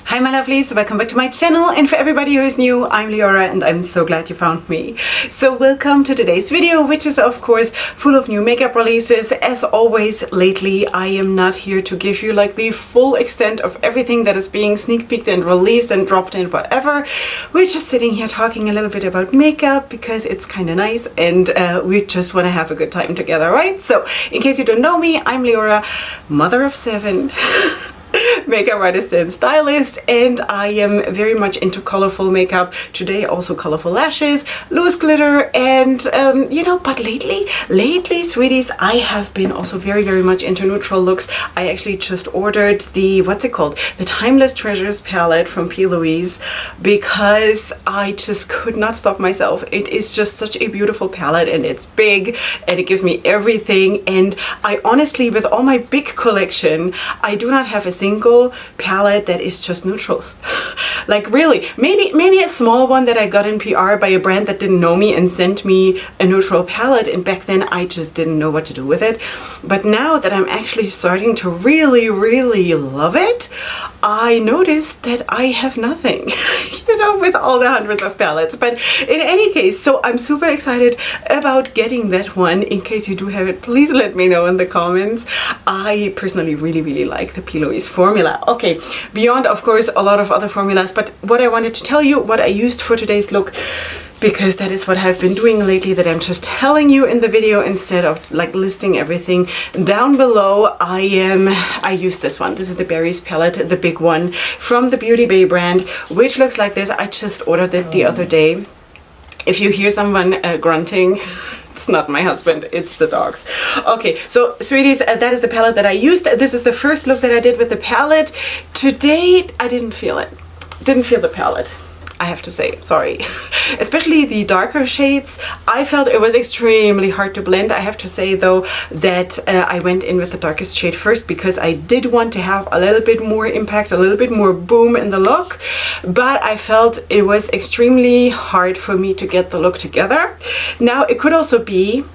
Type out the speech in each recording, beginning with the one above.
Hi my lovelies, welcome back to my channel, and for everybody who is new, I'm Leorah and I'm so glad you found me. So welcome to today's video, which is of course full of new makeup releases. As always lately, I am not here to give you like the full extent of everything that is being sneak peeked and released and dropped in whatever. We're just sitting here talking a little bit about makeup because it's kind of nice and we just want to have a good time together, right? So in case you don't know me, I'm Leorah, mother of 7. Makeup artist and stylist, and I am very much into colorful makeup today, also colorful lashes, loose glitter, and but lately sweeties, I have been also very much into neutral looks. I actually just ordered the the Timeless Treasures palette from P. Louise because I just could not stop myself. It is just such a beautiful palette and it's big and it gives me everything, and I honestly, with all my big collection, I do not have a single palette that is just neutrals. Like really, maybe a small one that I got in PR by a brand that didn't know me and sent me a neutral palette, and back then I just didn't know what to do with it. But now that I'm actually starting to really love it, I noticed that I have nothing, with all the hundreds of palettes. But in any case, so I'm super excited about getting that one. In case you do have it, please let me know in the comments. I personally really like the P. Louise formula. Okay, beyond of course a lot of other formulas, but what I wanted to tell you, what I used for today's look, because that is what I've been doing lately, that I'm just telling you in the video instead of like listing everything down below. I use this one. This is the Berries palette, the big one from the Beauty Bay brand, which looks like this. I just ordered it the other day. If you hear someone grunting, it's not my husband, it's the dogs. Okay, so sweeties, that is the palette that I used. This is the first look that I did with the palette. Today, I didn't feel it. Didn't feel the palette, I have to say, sorry. Especially the darker shades, I felt it was extremely hard to blend. I have to say though that I went in with the darkest shade first because I did want to have a little bit more impact, a little bit more boom in the look, but I felt it was extremely hard for me to get the look together. Now it could also be,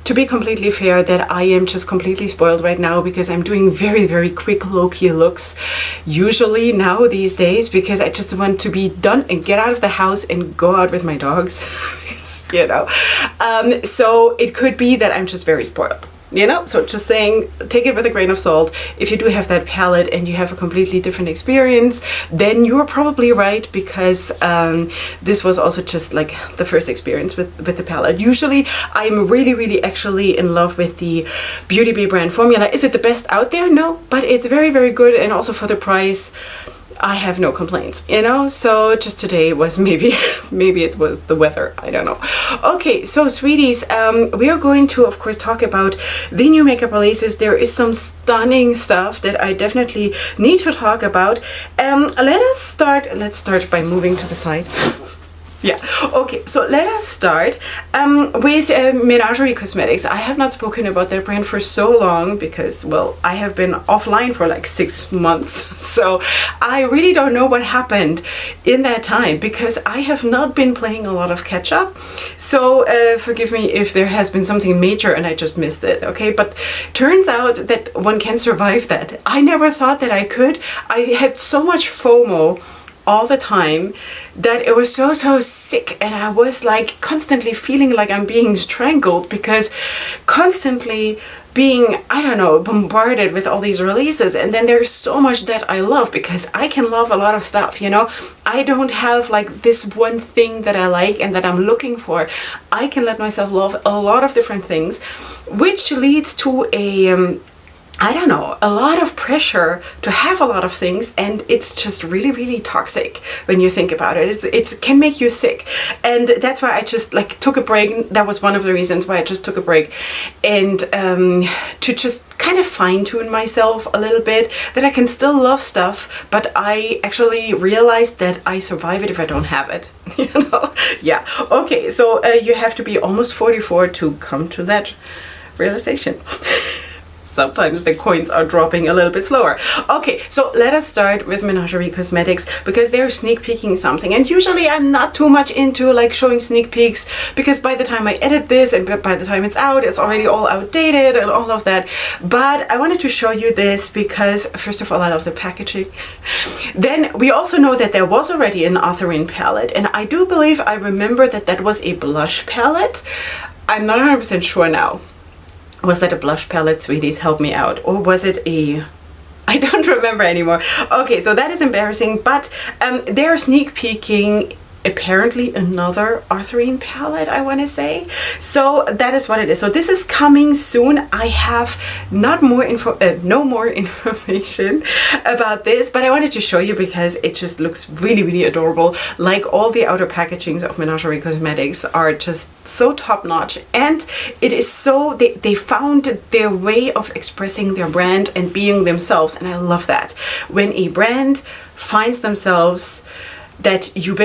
to be completely fair, that I am just completely spoiled right now because I'm doing very quick low-key looks usually now these days because I just want to be done and get out of the house and go out with my dogs. So it could be that I'm just very spoiled. So just saying, take it with a grain of salt. If you do have that palette and you have a completely different experience, then you're probably right, because this was also just like the first experience with the palette. Usually I'm really actually in love with the Beauty Bay brand formula. Is it the best out there? No, but it's very good, and also for the price, I have no complaints, so just today was maybe it was the weather, I don't know. Okay, so sweeties, we are going to of course talk about the new makeup releases. There is some stunning stuff that I definitely need to talk about. Let's start by moving to the side. Yeah, okay, so let us start with Menagerie Cosmetics. I have not spoken about that brand for so long because, well, I have been offline for like 6 months. So I really don't know what happened in that time because I have not been playing a lot of catch up. So forgive me if there has been something major and I just missed it, okay? But turns out that one can survive that. I never thought that I could. I had so much FOMO all the time that it was so sick, and I was like constantly feeling like I'm being strangled because constantly being, I don't know, bombarded with all these releases. And then there's so much that I love because I can love a lot of stuff, I don't have like this one thing that I like and that I'm looking for. I can let myself love a lot of different things, which leads to a a lot of pressure to have a lot of things, and it's just really toxic when you think about it. It can make you sick, and that's why I just like took a break. That was one of the reasons why I just took a break, and to just kind of fine-tune myself a little bit, that I can still love stuff, but I actually realized that I survive it if I don't have it. Yeah. Okay, so you have to be almost 44 to come to that realization. sometimes the coins are dropping a little bit slower. Okay, so let us start with Menagerie Cosmetics because they're sneak peeking something, and usually I'm not too much into like showing sneak peeks because by the time I edit this and by the time it's out, it's already all outdated and all of that. But I wanted to show you this because first of all, I love the packaging. Then we also know that there was already an Autherine palette, and I do believe I remember that that was a blush palette. I'm not 100% sure now. Was that a blush palette, sweeties? Help me out. Or was it a... I don't remember anymore. Okay, so that is embarrassing, but they're sneak peeking apparently another Autherine palette, I want to say. So that is what it is. So this is coming soon. I have no more information about this, but I wanted to show you because it just looks really, really adorable. Like all the outer packagings of Menagerie Cosmetics are just so top notch, and it is so they found their way of expressing their brand and being themselves, and I love that when a brand finds themselves, that you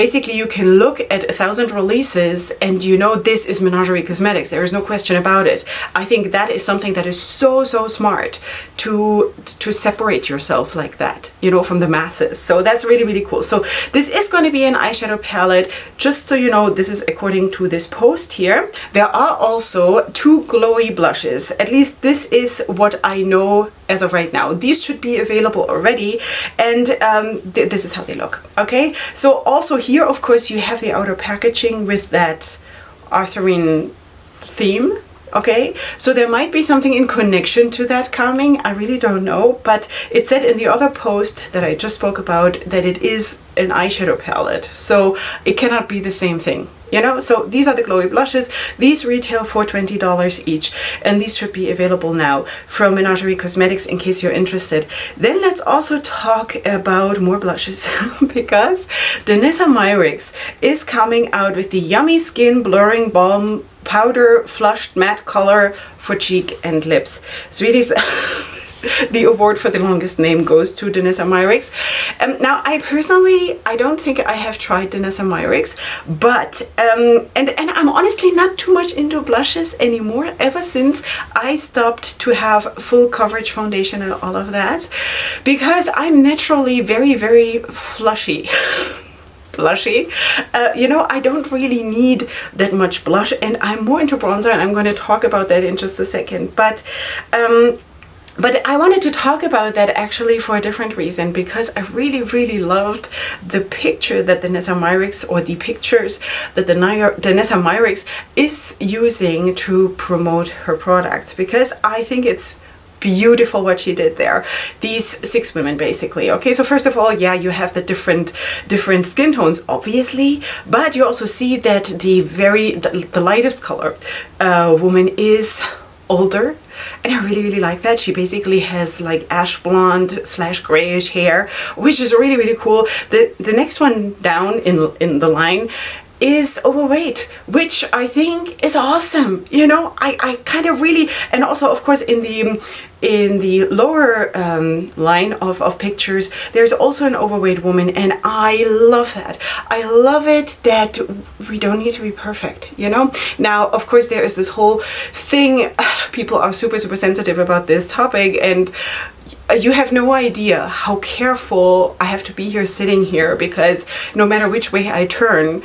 can look at 1,000 releases and you know this is Menagerie Cosmetics. There is no question about it. I think that is something that is so smart to separate yourself like that, you know, from the masses. So that's really, really cool. So this is going to be an eyeshadow palette. Just so you know, this is according to this post here. There are also 2 glowy blushes. At least this is what I know as of right now. These should be available already, and this is how they look. Okay, so also here of course you have the outer packaging with that Autherine theme. Okay, so there might be something in connection to that coming. I really don't know, but it said in the other post that I just spoke about that it is an eyeshadow palette, so it cannot be the same thing, you know. So these are the glowy blushes. These retail for $20 each, and these should be available now from Menagerie Cosmetics in case you're interested. Then let's also talk about more blushes because Danessa Myricks is coming out with the Yummy Skin Blurring Balm Powder Flushed Matte Color for cheek and lips. Sweeties, the award for the longest name goes to Danessa Myricks. Now, I don't think I have tried Danessa Myricks, but and I'm honestly not too much into blushes anymore ever since I stopped to have full coverage foundation and all of that, because I'm naturally very, very flushy. You know, I don't really need that much blush, and I'm more into bronzer, and I'm going to talk about that in just a second. But I wanted to talk about that actually for a different reason, because I really, really loved the picture that Danessa Myricks, or the pictures that Danessa Myricks is using to promote her products, because I think it's beautiful what she did there. These 6 women basically. Okay, so first of all, yeah, you have the different skin tones obviously, but you also see that the lightest color woman is older, and I really, really like that. She basically has like ash blonde / grayish hair, which is really, really cool. The next one down in the line is overweight, which I think is awesome. You know, I kind of really, and also of course in the lower line of pictures, there's also an overweight woman, and I love that. I love it that we don't need to be perfect, you know. Now, of course, there is this whole thing, people are super sensitive about this topic, and you have no idea how careful I have to be here sitting here, because no matter which way I turn,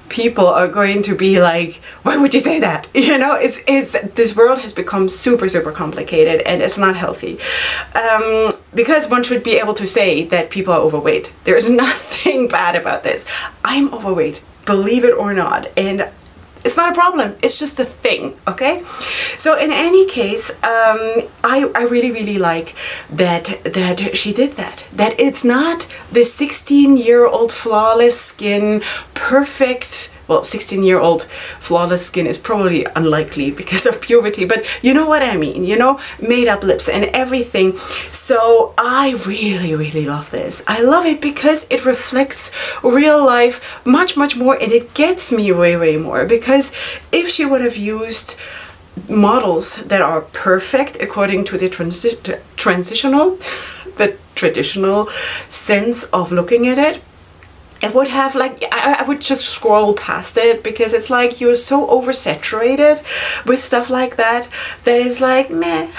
people are going to be like, why would you say that? You know, it's this world has become super complicated, and it's not healthy. Because one should be able to say that people are overweight. There's nothing bad about this. I'm overweight, believe it or not, and it's not a problem. It's just a thing, okay? So in any case, I really like that she did that. That it's not the 16-year-old flawless skin, perfect. Well, 16-year-old flawless skin is probably unlikely because of puberty, but you know what I mean, you know, made up lips and everything. So I really love this. I love it because it reflects real life much more, and it gets me way more, because if she would have used models that are perfect according to the traditional sense of looking at it, it would have like, I would just scroll past it, because it's like you're so oversaturated with stuff like that that is like meh,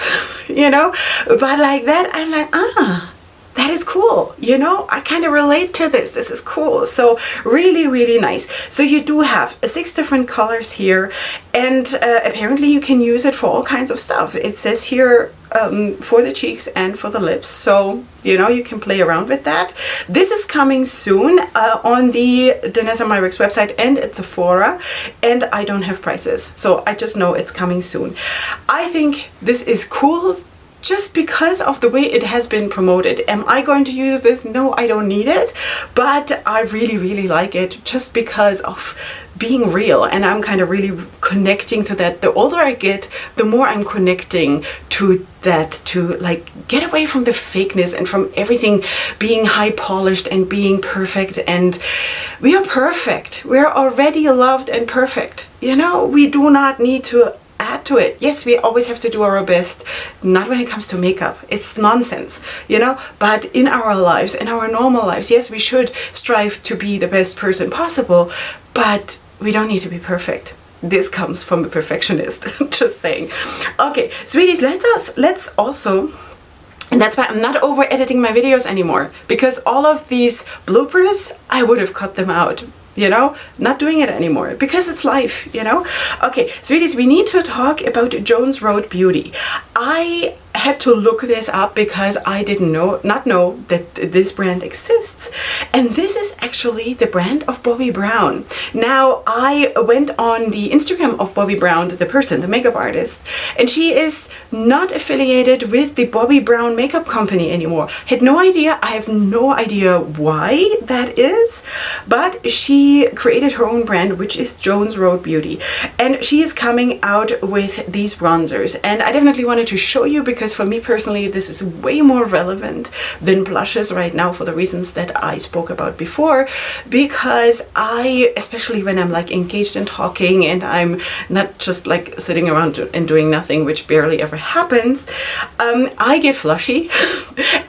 you know. But like that, I'm like, that is cool, you know, I kind of relate to this. This is cool. So really, really nice. So you do have 6 different colors here, and apparently you can use it for all kinds of stuff. It says here for the cheeks and for the lips, so you know, you can play around with that. This is coming soon on the Danessa Myricks website and at Sephora, and I don't have prices, so I just know it's coming soon. I think this is cool just because of the way it has been promoted. Am I going to use this? No, I don't need it, but I really, really like it just because of being real, and I'm kind of really connecting to that. The older I get, the more I'm connecting to that, to like get away from the fakeness and from everything being high polished and being perfect. And we are perfect. We are already loved and perfect. You know, we do not need to add to it. Yes, we always have to do our best, not when it comes to makeup. It's nonsense, you know, but in our lives, in our normal lives, yes, we should strive to be the best person possible, but we don't need to be perfect. This comes from a perfectionist. Just saying. Okay, sweeties, let's also, and that's why I'm not over editing my videos anymore, because all of these bloopers, I would have cut them out. You know, not doing it anymore because it's life, you know. Okay, sweeties, we need to talk about Jones Road Beauty. I had to look this up because I didn't not know that this brand exists, and this is actually the brand of Bobbi Brown. Now, I went on the Instagram of Bobbi Brown, the person, the makeup artist, and she is not affiliated with the Bobbi Brown makeup company anymore. Had no idea. I have no idea why that is, but she created her own brand, which is Jones Road Beauty, and she is coming out with these bronzers, and I definitely wanted to show you because for me personally this is way more relevant than blushes right now, for the reasons that I spoke about before, because I, especially when I'm like engaged in talking and I'm not just like sitting around and doing nothing, which barely ever happens, I get flushy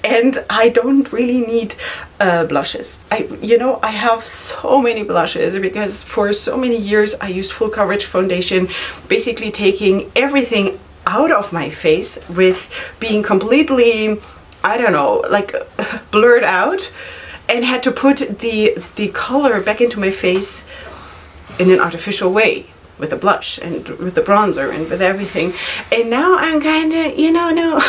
and I don't really need blushes. I have so many blushes because for so many years I used full coverage foundation, basically taking everything out of my face with being completely, I don't know, like blurred out, and had to put the color back into my face in an artificial way with a blush and with the bronzer and with everything. And now I'm kind of, no,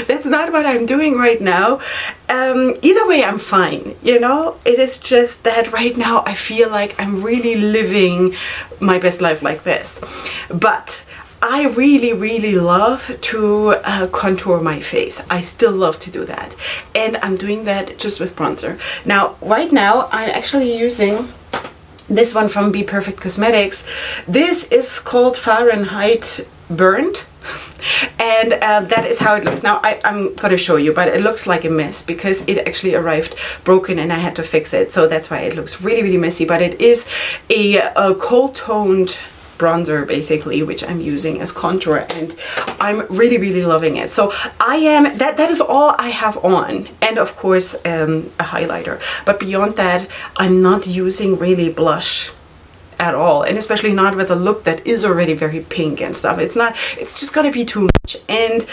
that's not what I'm doing right now. Either way, I'm fine, it is just that right now I feel like I'm really living my best life like this. But I really, really love to contour my face. I still love to do that. And I'm doing that just with bronzer. Now, right now, I'm actually using this one from Be Perfect Cosmetics. This is called Fahrenheit Burnt. And that is how it looks. Now, I'm going to show you, but it looks like a mess because it actually arrived broken and I had to fix it. So that's why it looks really, really messy. But it is a cold-toned bronzer basically, which I'm using as contour, and I'm really, really loving it. So that is all I have on, and of course a highlighter, but beyond that I'm not using really blush at all, and especially not with a look that is already very pink and stuff. It's just gonna be too much, and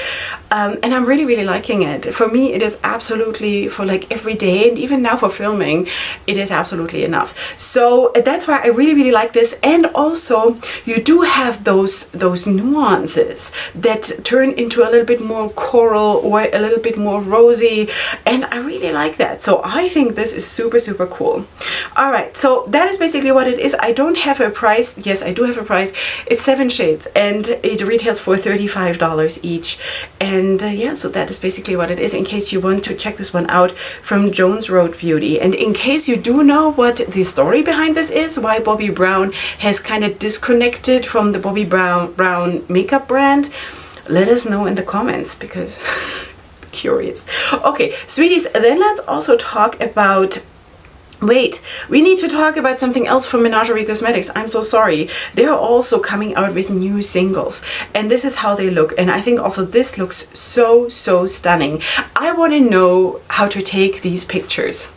I'm really, really liking it. For me, it is absolutely, for like every day, and even now for filming, it is absolutely enough. So that's why I really, really like this. And also, you do have those nuances that turn into a little bit more coral or a little bit more rosy, and I really like that. So I think this is super, super cool. All right, so that is basically what it is. I don't have a price. Yes, I do have a price. It's 7 shades and it retails for $35 each. And yeah, so that is basically what it is, in case you want to check this one out from Jones Road Beauty. And in case you do know what the story behind this is, why Bobbi Brown has kind of disconnected from the Bobbi Brown makeup brand, let us know in the comments, because curious. Okay, sweeties, then let's also talk about, wait, we need to talk about something else from Menagerie Cosmetics. I'm so sorry. They're also coming out with new singles, and this is how they look. And I think also this looks so, so stunning. I want to know how to take these pictures.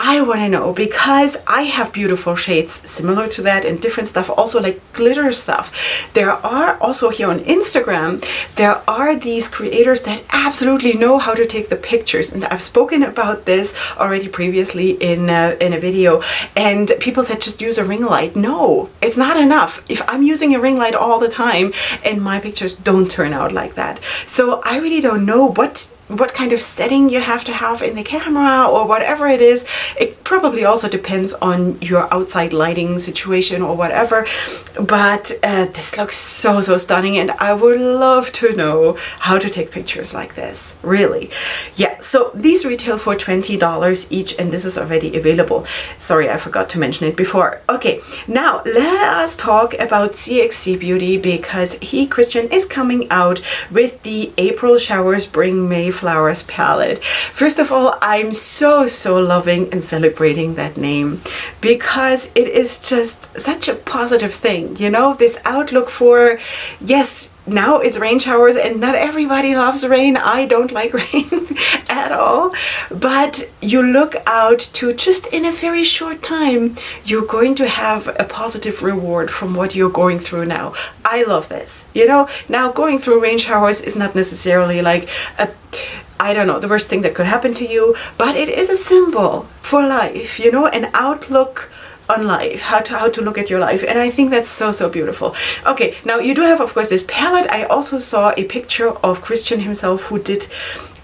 I want to know, because I have beautiful shades similar to that and different stuff, also like glitter stuff. There are also here on Instagram, there are these creators that absolutely know how to take the pictures. And I've spoken about this already previously in a video, and people said just use a ring light. No, it's not enough. If I'm using a ring light all the time and my pictures don't turn out like that. So I really don't know what kind of setting you have to have in the camera or whatever it is. It probably also depends on your outside lighting situation or whatever, but this looks so stunning, and I would love to know how to take pictures like this, really. Yeah, so these retail for $20 each, and this is already available. Sorry, I forgot to mention it before. Okay, now let us talk about CXC Beauty, because Christian is coming out with the April Showers Bring May Flowers palette. First of all, I'm so loving and celebrating that name, because it is just such a positive thing, you know, this outlook for, yes, now it's rain showers, and not everybody loves rain. I don't like rain at all, but you look out to, just in a very short time, you're going to have a positive reward from what you're going through now. I love this, you know. Now, going through rain showers is not necessarily like I don't know, the worst thing that could happen to you, but it is a symbol for life, you know, an outlook on life, how to look at your life, and I think that's so beautiful. Okay, now you do have, of course, this palette. I also saw a picture of Christian himself, who did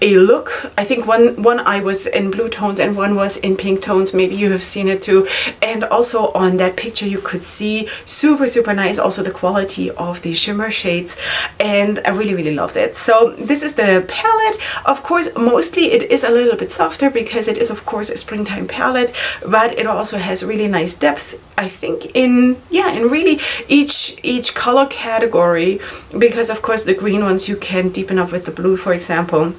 a look. I think one eye was in blue tones and one was in pink tones. Maybe you have seen it too. And also on that picture you could see super nice also the quality of the shimmer shades, and I really loved it. So this is the palette. Of course, mostly it is a little bit softer because it is, of course, a springtime palette, but it also has really nice depth, I think, in really each color category, because of course the green ones you can deepen up with the blue, for example.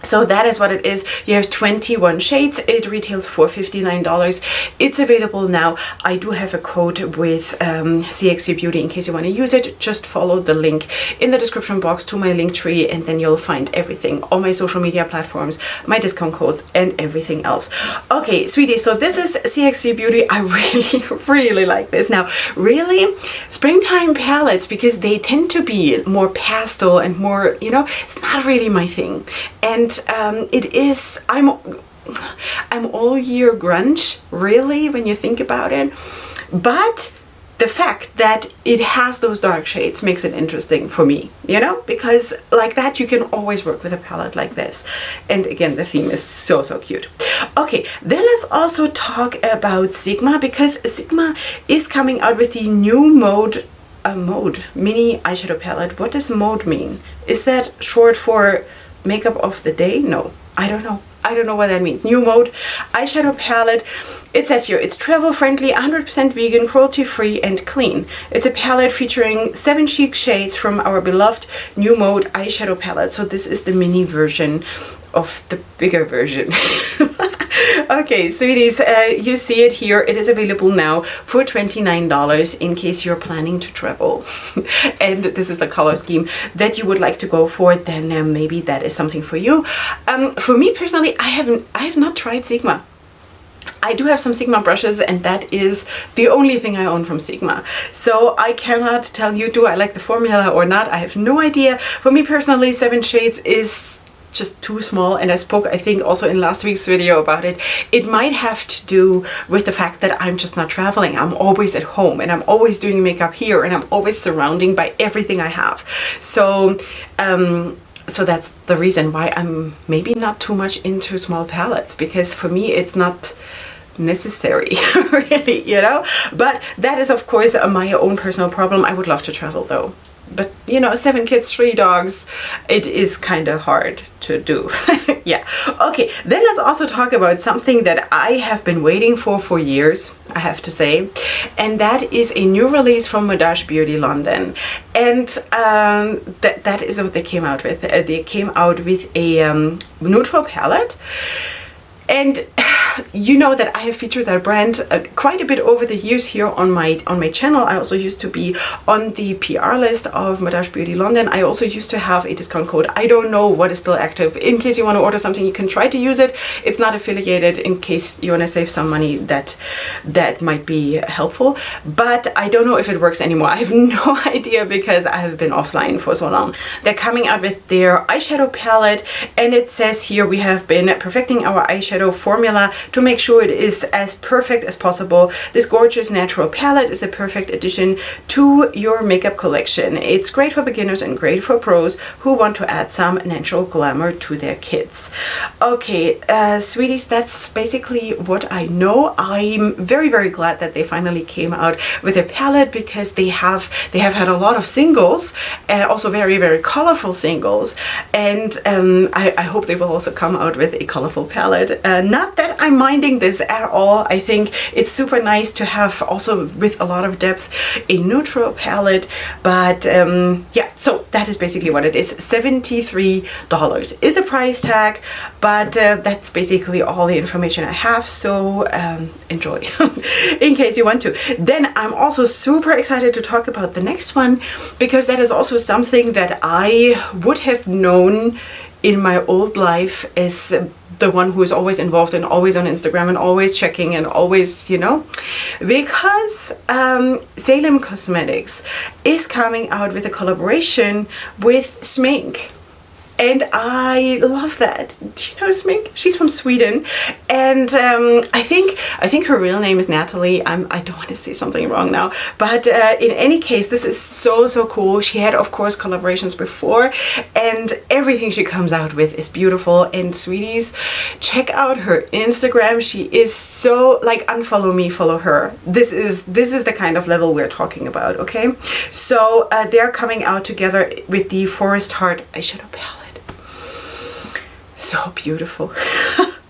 So that is what it is. You have 21 shades. It retails for $59. It's available now. I do have a code with CXC Beauty in case you want to use it. Just follow the link in the description box to my link tree, and then you'll find everything, all my social media platforms, my discount codes, and everything else. Okay, sweetie, so this is CXC Beauty. I really like this. Now, really, springtime palettes, because they tend to be more pastel and more, you know, it's not really my thing. And it is, I'm all year grunge, really, when you think about it, but the fact that it has those dark shades makes it interesting for me, you know, because like that you can always work with a palette like this. And again, the theme is so cute. Okay, then let's also talk about Sigma, because Sigma is coming out with the new Mode mini eyeshadow palette. What does Mode mean? Is that short for makeup of the day? No, I don't know. I don't know what that means. New Mode eyeshadow palette. It says here it's travel friendly, 100% vegan, cruelty free, and clean. It's a palette featuring 7 chic shades from our beloved New Mode eyeshadow palette. So this is the mini version of the bigger version. Okay, sweeties, you see it here. It is available now for $29 in case you're planning to travel. And this is the color scheme that you would like to go for, then maybe that is something for you. For me personally, I have not tried Sigma. I do have some Sigma brushes, and that is the only thing I own from Sigma. So I cannot tell you, do I like the formula or not? I have no idea. For me personally, 7 shades is just too small, and I spoke, I think, also in last week's video about it. It might have to do with the fact that I'm just not traveling. I'm always at home, and I'm always doing makeup here, and I'm always surrounded by everything I have. So so that's the reason why I'm maybe not too much into small palettes, because for me it's not necessary really, you know. But that is, of course, my own personal problem. I would love to travel though, but you know, 7 kids, 3 dogs, it is kind of hard to do. Yeah. Okay, then let's also talk about something that I have been waiting for years, I have to say, and that is a new release from Modash Beauty London. And that is what they came out with. They came out with a neutral palette, and you know that I have featured that brand quite a bit over the years here on my channel. I also used to be on the PR list of Modash Beauty London. I also used to have a discount code. I don't know what is still active. In case you want to order something, you can try to use it. It's not affiliated. In case you want to save some money, that might be helpful. But I don't know if it works anymore. I have no idea because I have been offline for so long. They're coming out with their eyeshadow palette, and it says here we have been perfecting our eyeshadow formula to make sure it is as perfect as possible. This gorgeous natural palette is the perfect addition to your makeup collection. It's great for beginners and great for pros who want to add some natural glamour to their kits. Okay, sweeties, that's basically what I know. I'm very, very glad that they finally came out with a palette, because they have had a lot of singles, also very, very colorful singles, and I hope they will also come out with a colorful palette. Not that I'm minding this at all. I think it's super nice to have also with a lot of depth a neutral palette, but yeah, so that is basically what it is. $73 is a price tag, but that's basically all the information I have, so enjoy in case you want to. Then I'm also super excited to talk about the next one, because that is also something that I would have known in my old life as the one who is always involved and always on Instagram and always checking and always, you know, because Salem Cosmetics is coming out with a collaboration with Smink. And I love that. Do you know Smink? She's from Sweden, and I think her real name is Natalie. I don't want to say something wrong now, but in any case, this is so cool. She had, of course, collaborations before, and everything she comes out with is beautiful. And sweeties, check out her Instagram. She is so, like, unfollow me, follow her. This is the kind of level we're talking about. Okay, so they're coming out together with the Forest Heart eyeshadow palette. So beautiful.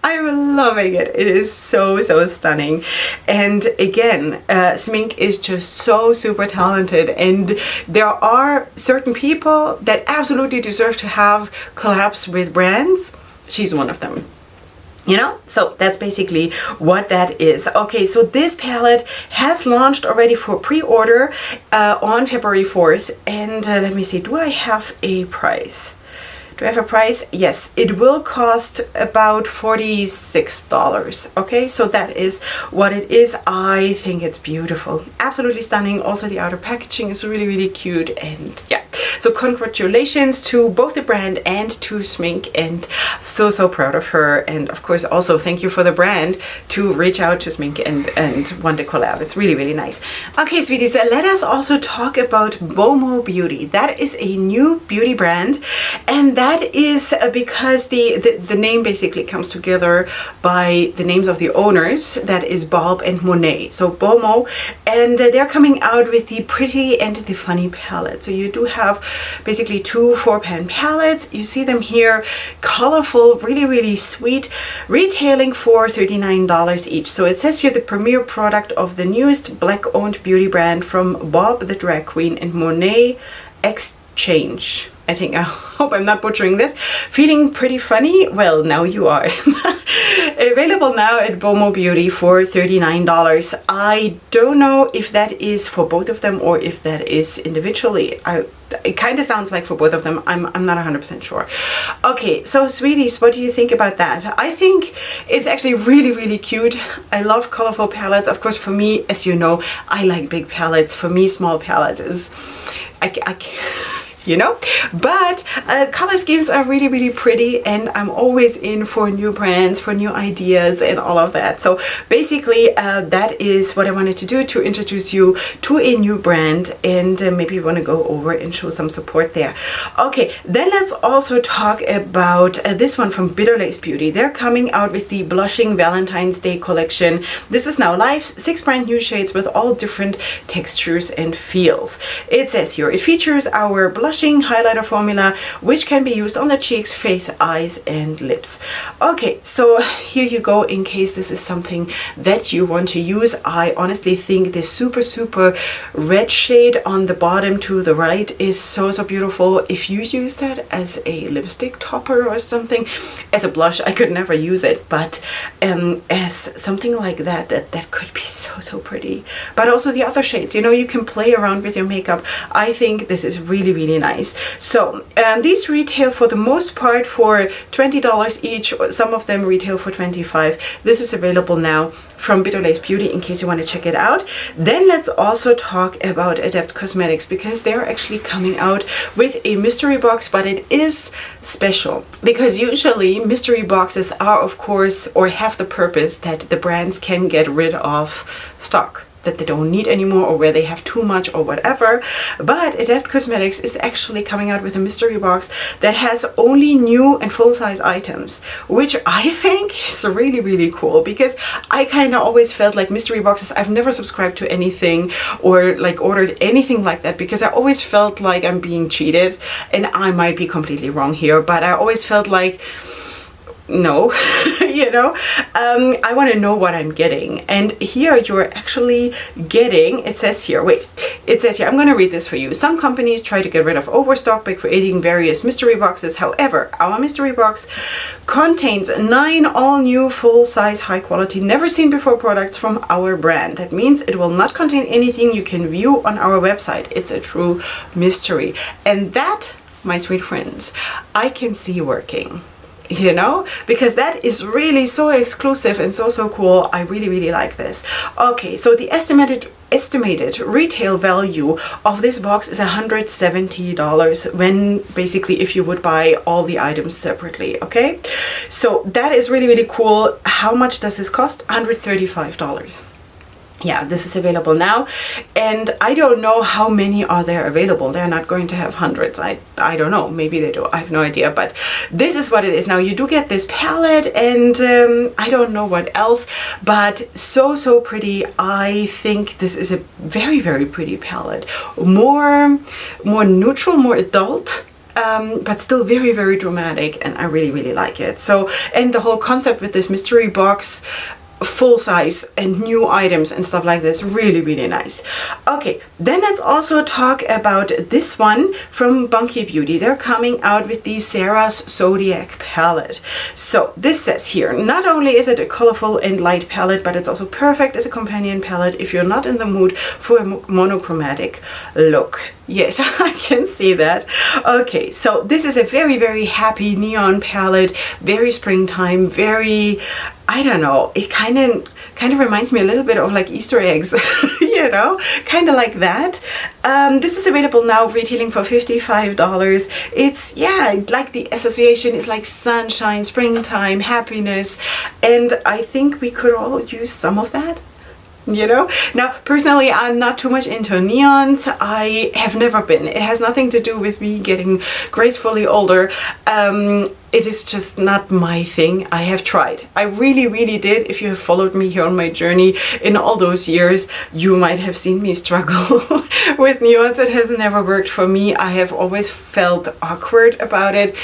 I'm loving it. It is so stunning. And again, Smink is just so super talented, and there are certain people that absolutely deserve to have collabs with brands. She's one of them. You know, so that's basically what that is. Okay, so this palette has launched already for pre-order on February 4th. And let me see, do I have a price? Do I have a price? Yes, it will cost about $46. Okay, so that is what it is. I think it's beautiful. Absolutely stunning. Also, the outer packaging is really cute. And yeah, so congratulations to both the brand and to Smink, and so proud of her. And of course, also thank you for the brand to reach out to Smink and want to collab. It's really nice. Okay, sweeties, let us also talk about Bomo Beauty. That is a new beauty brand, and that is because the name basically comes together by the names of the owners. That is Bob and Monet. So Bomo, and they're coming out with the Pretty and the Funny palette. So you do have basically two 4-pan palettes. You see them here, colorful, really sweet, retailing for $39 each. So it says here the premier product of the newest black-owned beauty brand from Bob the Drag Queen and Monet Exchange. I hope I'm not butchering this. Feeling pretty funny? Well, now you are. Available now at Bomo Beauty for $39. I don't know if that is for both of them or if that is individually. It kind of sounds like for both of them. I'm not 100% sure. Okay, so sweeties, what do you think about that? I think it's actually really cute. I love colorful palettes. Of course, for me, as you know, I like big palettes. For me, small palettes is I can't, you know, but color schemes are really pretty, and I'm always in for new brands, for new ideas and all of that. So basically that is what I wanted to do, to introduce you to a new brand, and maybe you want to go over and show some support there. Okay, then let's also talk about this one from Bibella Beauty. They're coming out with the Blushing Valentine's Day collection. This is now live, 6 brand new shades with all different textures and feels. It says here it features our blush blushing highlighter formula, which can be used on the cheeks, face, eyes, and lips. Okay, so here you go, in case this is something that you want to use. I honestly think this super red shade on the bottom to the right is so beautiful. If you use that as a lipstick topper or something, as a blush, I could never use it, but as something like that could be so pretty. But also the other shades, you know, you can play around with your makeup. I think this is really nice. So these retail for the most part for $20 each. Some of them retail for $25. This is available now from Bibella Beauty in case you want to check it out. Then let's also talk about Adept Cosmetics, because they're actually coming out with a mystery box, but it is special because usually mystery boxes are, of course, or have the purpose that the brands can get rid of stock that they don't need anymore, or where they have too much or whatever. But Adept Cosmetics is actually coming out with a mystery box that has only new and full-size items, which I think is really cool, because I kind of always felt like mystery boxes, I've never subscribed to anything or like ordered anything like that, because I always felt like I'm being cheated, and I might be completely wrong here, but I always felt like, no, you know, I want to know what I'm getting. And here you're actually getting, it says here, I'm going to read this for you. Some companies try to get rid of overstock by creating various mystery boxes. However, our mystery box contains 9 all new full-size high quality never seen before products from our brand. That means it will not contain anything you can view on our website. It's a true mystery. And that, my sweet friends, I can see working. You know, because that is really so exclusive and so cool. I really like this. Okay, so the estimated retail value of this box is $170 when basically if you would buy all the items separately. Okay, so that is really cool. How much does this cost? $135. Yeah, this is available now, and I don't know how many are there available. They're not going to have hundreds. I don't know, maybe they do, I have no idea, but this is what it is. Now you do get this palette, and I don't know what else, but so pretty. I think this is a very pretty palette, more neutral, more adult, but still very dramatic, and I really like it. So, and the whole concept with this mystery box, full size and new items and stuff like this, really nice. Okay, then let's also talk about this one from Bunky Beauty. They're coming out with the Sarah's Zodiac palette. So this says here, not only is it a colorful and light palette, but it's also perfect as a companion palette if you're not in the mood for a monochromatic look. Yes, I can see that. Okay, so this is a very happy neon palette, very springtime, very, I don't know, it kind of reminds me a little bit of like Easter eggs, you know, kind of like that. This is available now, retailing for $55. It's, yeah, like the association is like sunshine, springtime, happiness, and I think we could all use some of that. You know, now personally I'm not too much into neons. I have never been. It has nothing to do with me getting gracefully older. It is just not my thing. I have tried. I really did. If you have followed me here on my journey in all those years, you might have seen me struggle with neons. It has never worked for me. I have always felt awkward about it.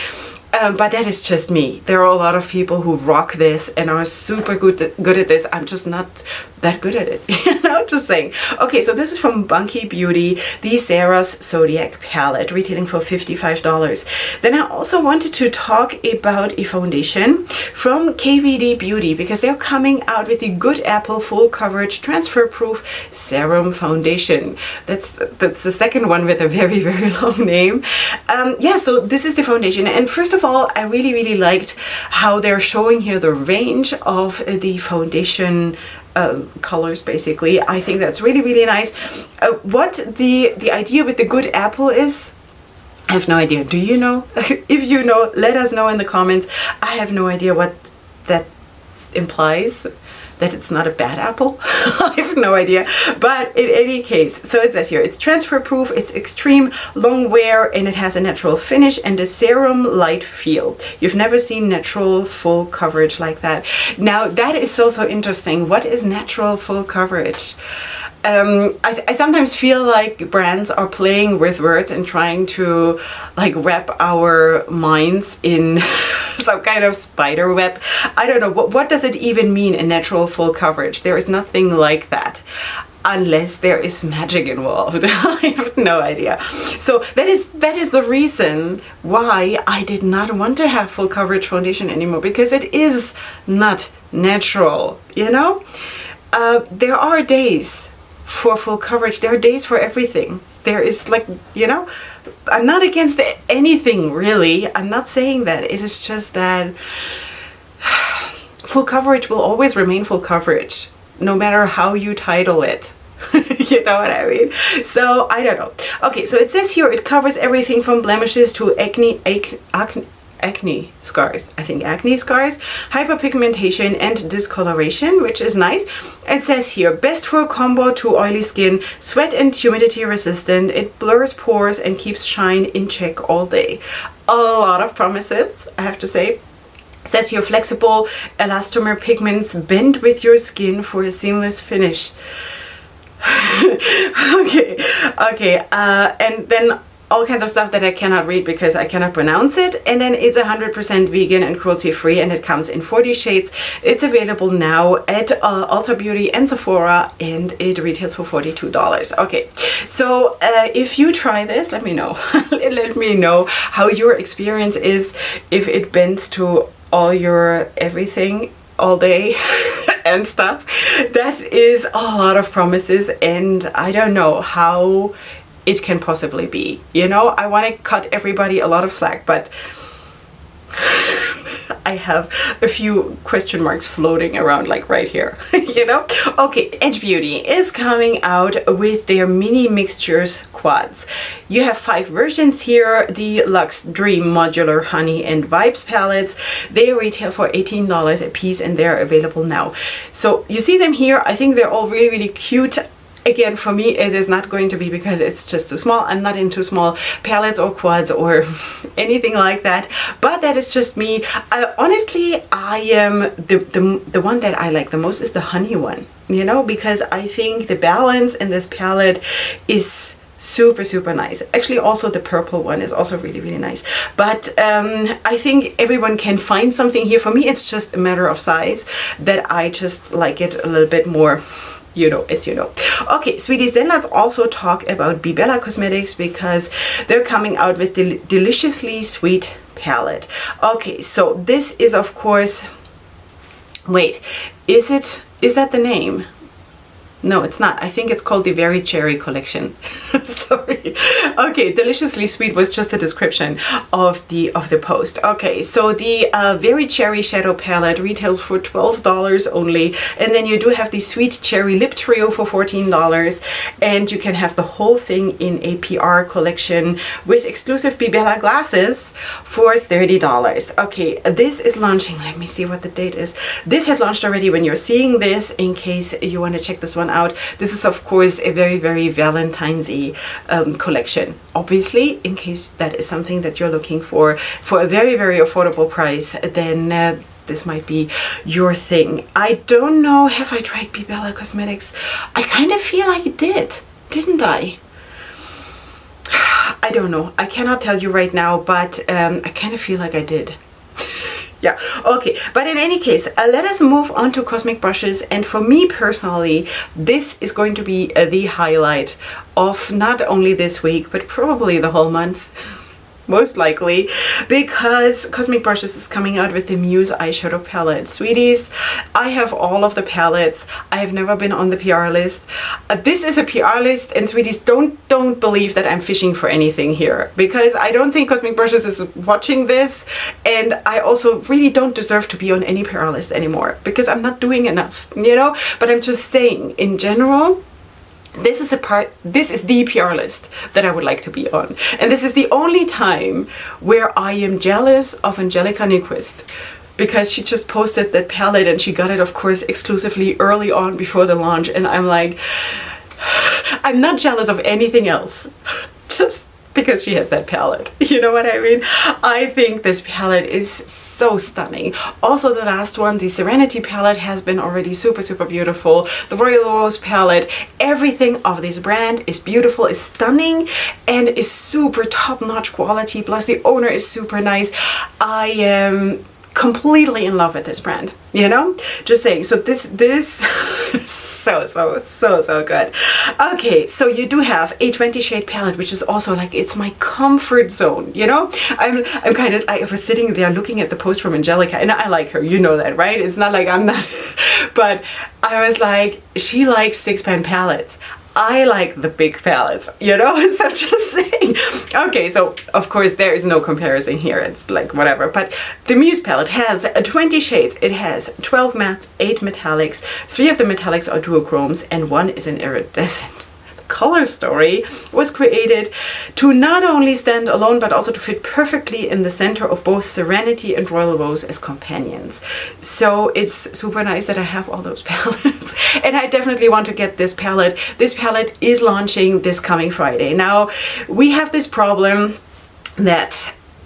But that is just me. There are a lot of people who rock this and are super good at this. I'm just not that good at it, you know, just saying. Okay, so this is from Bunky Beauty, the Sarah's Zodiac palette, retailing for $55. Then I also wanted to talk about a foundation from KVD Beauty, because they're coming out with the Good Apple Full Coverage Transfer Proof Serum Foundation. That's the second one with a very long name. Yeah, so this is the foundation, and first of all, I really liked how they're showing here the range of the foundation colors. Basically, I think that's really nice. What the idea with the Good Apple is, I have no idea. Do you know? If you know, let us know in the comments. I have no idea what that implies. That it's not a bad apple. I have no idea. But in any case, so it says here, it's transfer proof, it's extreme long wear, and it has a natural finish and a serum light feel. You've never seen natural full coverage like that. Now that is so interesting. What is natural full coverage? I sometimes feel like brands are playing with words and trying to like wrap our minds in some kind of spider web. I don't know, what does it even mean, a natural full coverage? There is nothing like that, unless there is magic involved. I have no idea. So that is the reason why I did not want to have full coverage foundation anymore, because it is not natural, you know? There are days for full coverage. There are days for everything. There is, like, you know, I'm not against anything really. I'm not saying that. It is just that full coverage will always remain full coverage, no matter how you title it. You know what I mean? So I don't know. Okay, so it says here it covers everything from blemishes to acne scars, I think acne scars, hyperpigmentation and discoloration, which is nice. It says here, best for combo to oily skin, sweat and humidity resistant, it blurs pores and keeps shine in check all day. A lot of promises, I have to say. It says here, flexible elastomer pigments bend with your skin for a seamless finish. okay, and then all kinds of stuff that I cannot read because I cannot pronounce it. And then it's 100% vegan and cruelty free, and it comes in 40 shades. It's available now at Ulta Beauty and Sephora, and it retails for $42. Okay, so if you try this, let me know. Let me know how your experience is, if it bends to all your everything all day and stuff. That is a lot of promises, and I don't know how it can possibly be, you know. I want to cut everybody a lot of slack, but I have a few question marks floating around, like right here. You know. Okay, Edge Beauty is coming out with their mini mixtures quads. You have 5 versions here. The Luxe Dream Modular Honey and Vibes palettes, they retail for $18 a piece, and they're available now. So you see them here. I think they're all really, really cute. Again, for me, it is not going to be because it's just too small. I'm not into small palettes or quads or anything like that. But that is just me. Honestly, I am the one that I like the most is the honey one. You know, because I think the balance in this palette is super, super nice. Actually, also the purple one is also really, really nice. But I think everyone can find something here. For me, it's just a matter of size that I just like it a little bit more. You know, as you know. Okay, sweeties, then let's also talk about Bibella Cosmetics, because they're coming out with the Deliciously Sweet palette. Okay, so this is, of course, wait, is that the name? No, it's not. I think it's called the Very Cherry collection. Sorry. Okay, Deliciously Sweet was just a description of the post. Okay, so the Very Cherry Shadow Palette retails for $12 only, and then you do have the Sweet Cherry Lip Trio for $14, and you can have the whole thing in a PR collection with exclusive Bibella glasses for $30. Okay, this is launching. Let me see what the date is. This has launched already when you're seeing this, in case you want to check this one out. This is, of course, a very, very Valentine's-y collection. Obviously, in case that is something that you're looking for a very, very affordable price, then this might be your thing. I don't know, have I tried Bibella Cosmetics? I kind of feel like it did, didn't I? I don't know. I cannot tell you right now, but I kind of feel like I did. Yeah, okay, but in any case, let us move on to cosmic brushes. And for me personally, this is going to be the highlight of not only this week, but probably the whole month. Most likely, because Cosmic Brushes is coming out with the Muse eyeshadow palette. Sweeties, I have all of the palettes. I have never been on the PR list. This is a PR list, and sweeties, don't believe that I'm fishing for anything here, because I don't think Cosmic Brushes is watching this, and I also really don't deserve to be on any PR list anymore, because I'm not doing enough, you know? But I'm just saying, in general, this is the PR list that I would like to be on. And this is the only time where I am jealous of Angelica Nyquist, because she just posted that palette, and she got it, of course, exclusively early on before the launch. And I'm like, I'm not jealous of anything else. Just because she has that palette. You know what I mean? I think this palette is so stunning. Also, the last one, the Serenity palette, has been already super, super beautiful. The Royal Rose palette, everything of this brand is beautiful, is stunning, and is super top-notch quality. Plus, the owner is super nice. I am completely in love with this brand, you know? Just saying. So this so good. Okay, so you do have a 20 shade palette, which is also like, it's my comfort zone, you know? I'm kind of, I was sitting there looking at the post from Angelica, and I like her, you know that, right? It's not like I'm not, but I was like, she likes 6-pan palettes. I like the big palettes, you know? So just saying. Okay, so of course there is no comparison here. It's like whatever. But the Muse palette has 20 shades. It has 12 mattes, 8 metallics. 3 of the metallics are duochromes and 1 is an iridescent. Color story was created to not only stand alone but also to fit perfectly in the center of both Serenity and Royal Rose as companions. So it's super nice that I have all those palettes, and I definitely want to get this palette. This palette is launching this coming Friday. Now we have this problem that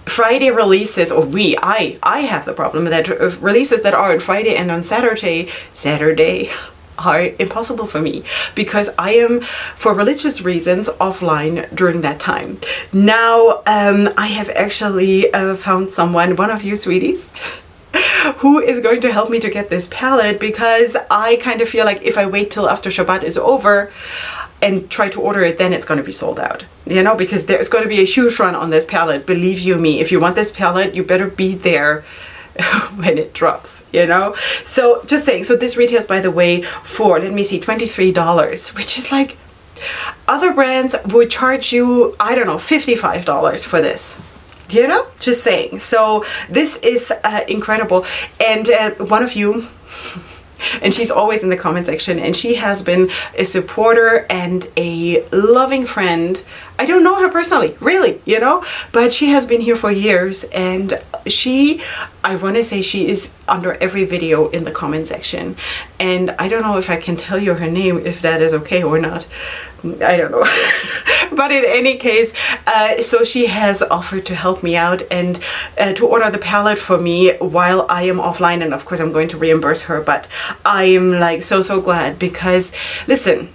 Friday releases, or I have the problem that releases that are on Friday and on Saturday are impossible for me because I am, for religious reasons, offline during that time. Now, I have actually found someone, one of you sweeties, who is going to help me to get this palette, because I kind of feel like if I wait till after Shabbat is over and try to order it, then it's going to be sold out, you know, because there's going to be a huge run on this palette. Believe you me, if you want this palette, you better be there when it drops, you know? So just saying, so this retails, by the way, for, let me see, $23, which is like, other brands would charge you, I don't know, $55 for this. You know, just saying. So this is incredible. And one of you, and she's always in the comment section, and she has been a supporter and a loving friend. I don't know her personally, really, you know, but she has been here for years, and I want to say she is under every video in the comment section. And I don't know if I can tell you her name, if that is okay or not. I don't know. But in any case, so she has offered to help me out and to order the palette for me while I am offline. And of course, I'm going to reimburse her. But I am like so glad, because listen,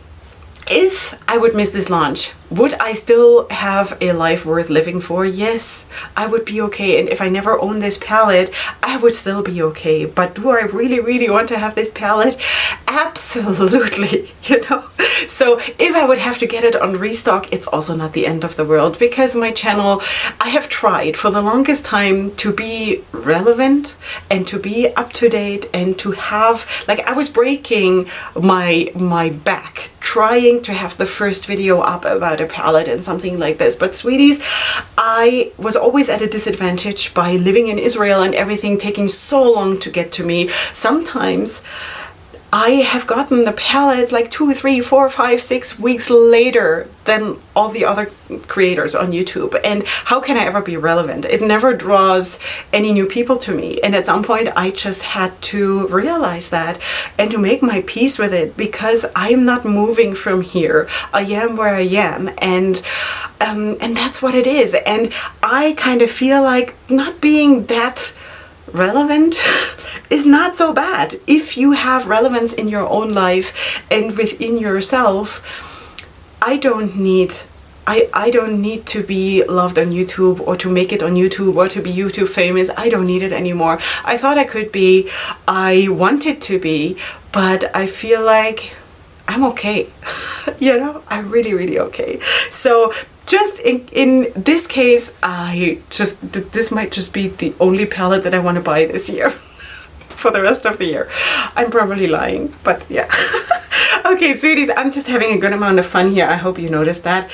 if I would miss this launch, would I still have a life worth living for? Yes, I would be okay. And if I never own this palette, I would still be okay. But do I really want to have this palette? Absolutely, you know. So if I would have to get it on restock, it's also not the end of the world, because my channel, I have tried for the longest time to be relevant and to be up to date and to have, like, I was breaking my back trying to have the first video up about a palette and something like this. But sweeties, I was always at a disadvantage by living in Israel and everything taking so long to get to me. Sometimes I have gotten the palette like 2, 3, 4, 5, 6 weeks later than all the other creators on YouTube. And how can I ever be relevant? It never draws any new people to me. And at some point I just had to realize that and to make my peace with it, because I'm not moving from here. I am where I am, and that's what it is. And I kind of feel like not being that relevant is not so bad if you have relevance in your own life and within yourself. I don't need to be loved on YouTube or to make it on YouTube or to be YouTube famous. I don't need it anymore. I thought I could be, I wanted to be, but I feel like I'm okay. You know, I'm really okay. So just in this case, this might just be the only palette that I want to buy this year for the rest of the year. I'm probably lying, but yeah. Okay, sweeties, I'm just having a good amount of fun here. I hope you noticed that.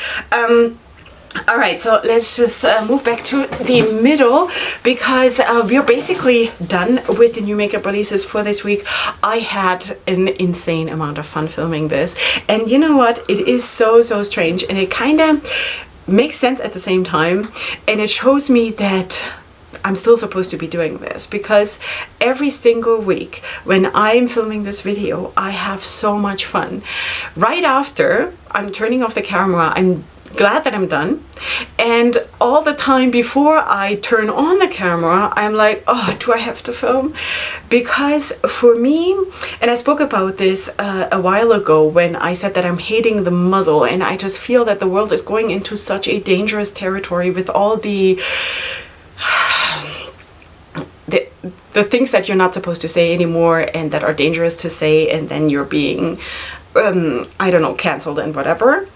All right, so let's just move back to the middle, because we're basically done with the new makeup releases for this week. I had an insane amount of fun filming this, and you know what? It is so strange, and it kind of makes sense at the same time, and it shows me that I'm still supposed to be doing this, because every single week when I'm filming this video, I have so much fun. Right after I'm turning off the camera, I'm glad that I'm done, and all the time before I turn on the camera, I'm like, oh, do I have to film? Because for me, and I spoke about this a while ago when I said that I'm hating the muzzle, and I just feel that the world is going into such a dangerous territory with all the things that you're not supposed to say anymore and that are dangerous to say, and then you're being I don't know, cancelled and whatever.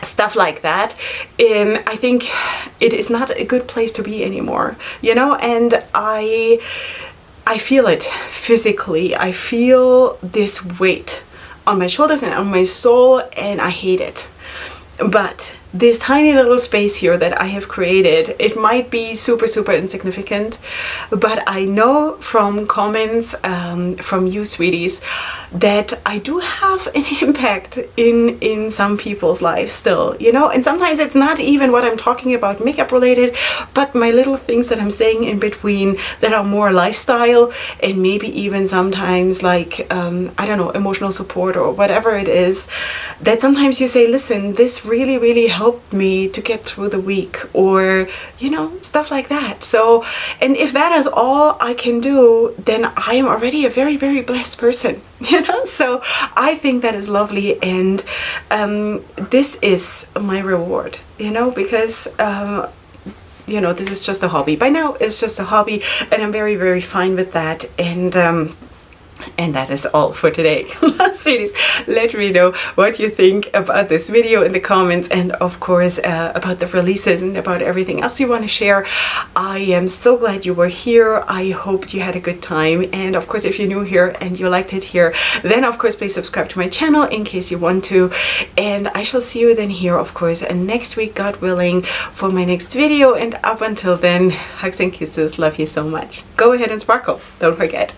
Stuff like that. I think it is not a good place to be anymore, you know, and I feel it physically. I feel this weight on my shoulders and on my soul, and I hate it. But this tiny little space here that I have created, it might be super insignificant, but I know from comments from you sweeties that I do have an impact in some people's lives still, you know. And sometimes it's not even what I'm talking about makeup related, but my little things that I'm saying in between that are more lifestyle, and maybe even sometimes like I don't know, emotional support or whatever it is, that sometimes you say, listen, this really helped me to get through the week, or you know, stuff like that. So, and if that is all I can do, then I am already a very blessed person, you know. So I think that is lovely, and this is my reward, you know, because you know, this is just a hobby. By now it's just a hobby, and I'm very fine with that. And that is all for today. Sweeties, let me know what you think about this video in the comments, and of course about the releases and about everything else you want to share. I am so glad you were here. I hope you had a good time, and of course if you're new here and you liked it here, then of course please subscribe to my channel in case you want to, and I shall see you then here of course next week, God willing, for my next video. And up until then, hugs and kisses. Love you so much. Go ahead and sparkle, don't forget.